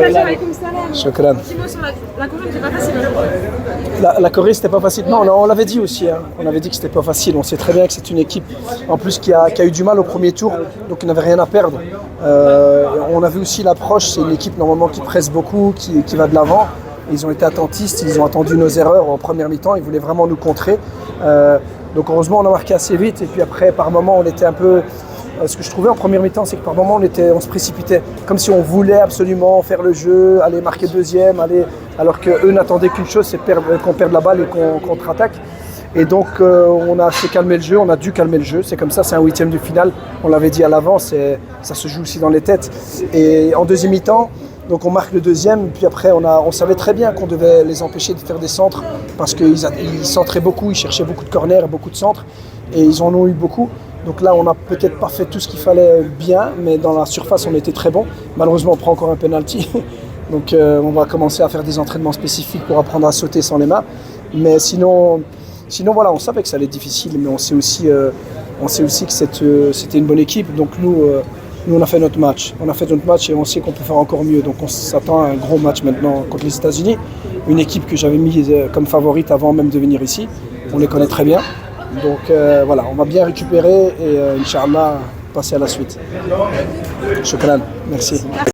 Alaykoum salam. Shukran. Dis-moi sur la Corée, c'est pas facile. La Corée, c'était pas facile. Non, on l'avait dit aussi. Hein. On avait dit que c'était pas facile. On sait très bien que c'est une équipe, en plus, qui a eu du mal au premier tour, donc il n'avait rien à perdre. On a vu aussi l'approche. C'est une équipe normalement qui presse beaucoup, qui va de l'avant. Ils ont été attentistes. Ils ont attendu nos erreurs en première mi-temps. Ils voulaient vraiment nous contrer. Donc heureusement, on a marqué assez vite. Et puis après, par moments, on était un peu. Ce que je trouvais en première mi-temps, c'est que par moments, on se précipitait. Comme si on voulait absolument faire le jeu, aller marquer deuxième, alors qu'eux n'attendaient qu'une chose, c'est qu'on perde la balle et qu'on contre-attaque. Et donc, on a assez calmé le jeu, on a dû calmer le jeu. C'est comme ça, c'est un huitième de finale. On l'avait dit à l'avance, ça se joue aussi dans les têtes. Et en deuxième mi-temps, donc on marque le deuxième, puis après on savait très bien qu'on devait les empêcher de faire des centres parce qu'ils centraient beaucoup, ils cherchaient beaucoup de corners, beaucoup de centres, et ils en ont eu beaucoup. Donc là, on n'a peut-être pas fait tout ce qu'il fallait bien, mais dans la surface, on était très bon. Malheureusement, on prend encore un penalty. Donc on va commencer à faire des entraînements spécifiques pour apprendre à sauter sans les mains. Mais sinon voilà, on savait que ça allait être difficile, mais on sait aussi que c'était une bonne équipe. Donc nous, on a fait notre match. On a fait notre match et on sait qu'on peut faire encore mieux. Donc on s'attend à un gros match maintenant contre les États-Unis. Une équipe que j'avais mise comme favorite avant même de venir ici. On les connaît très bien. Donc voilà, on va bien récupérer et Inch'Allah passer à la suite. Shukran, merci.